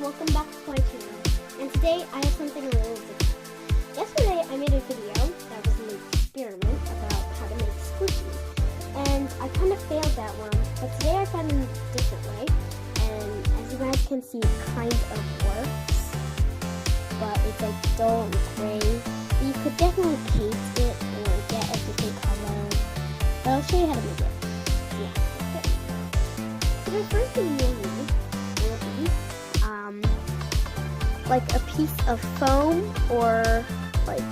welcome back to my channel, and today I have something a little different. Yesterday I made a video that was an experiment about how to make squishies, and I kind of failed that one, but today I found a different way, and as you guys can see, it kind of works, but it's like dull and gray. You could definitely paint it or get a different color, but I'll show you how to make it. Yeah, okay. So the first thing you'll need like a piece of foam or like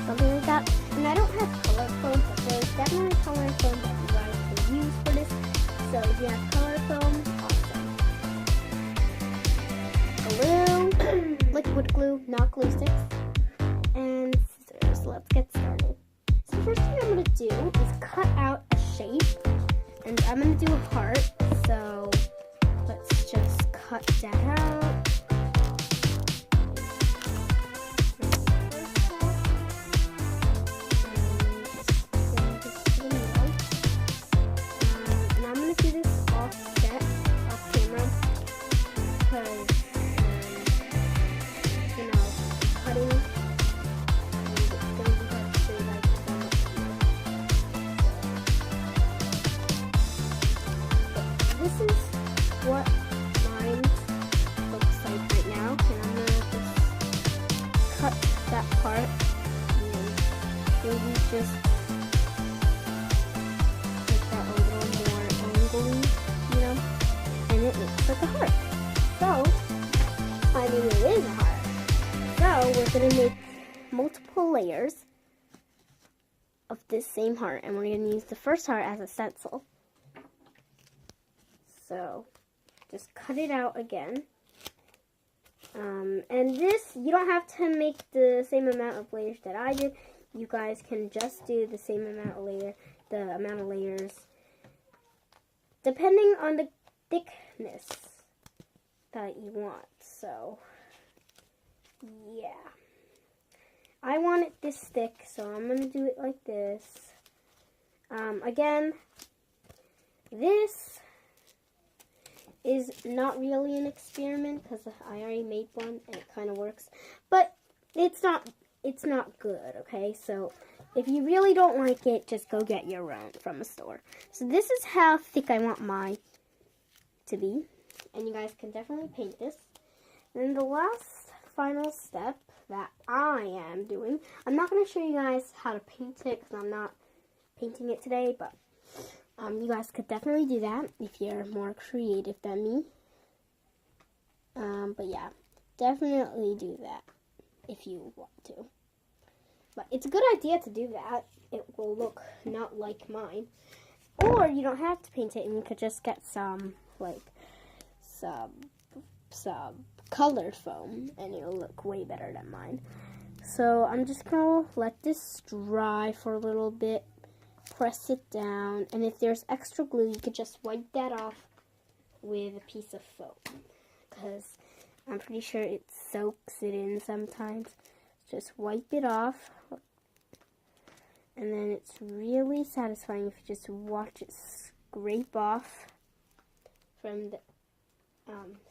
something like that. And I don't have color foam, but there's definitely color foam that you guys can use for this. So if you have color foam, awesome. Glue, liquid glue, not glue sticks, and scissors. Let's get started. So the first thing I'm going to do is cut out a shape, and I'm going to do a heart. So let's just cut that out. This is what mine looks like right now, and I'm going to just cut that part and maybe just make that a little more angly, you know, and it looks like a heart. So, I mean it is a heart. So, we're going to make multiple layers of this same heart, and we're going to use the first heart as a stencil. So, just cut it out again. And this, you don't have to make the same amount of layers that I did. You guys can just do the same amount of layers, depending on the thickness that you want. So, yeah. I want it this thick, so I'm going to do it like this. Again, this is not really an experiment because I already made one and it kind of works, but it's not good, okay? So if you really don't like it, just go get your own from a store. So this is how thick I want mine to be, and you guys can definitely paint this. And then the last final step that I am doing, I'm not going to show you guys how to paint it because I'm not painting it today, but you guys could definitely do that if you're more creative than me. But yeah, definitely do that if you want to. But it's a good idea to do that. It will look not like mine. Or you don't have to paint it, and you could just get some colored foam, and it'll look way better than mine. So I'm just gonna let this dry for a little bit. Press it down, and if there's extra glue, you could just wipe that off with a piece of foam, because I'm pretty sure it soaks it in sometimes. Just wipe it off, and then it's really satisfying if you just watch it scrape off from the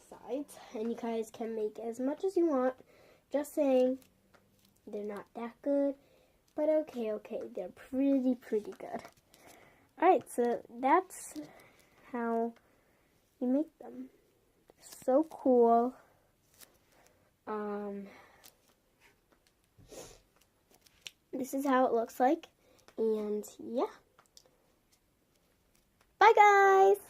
sides. And you guys can make as much as you want. Just saying, they're not that good. But okay, they're pretty good. Alright, so that's how you make them. So cool. This is how it looks like. And yeah. Bye, guys!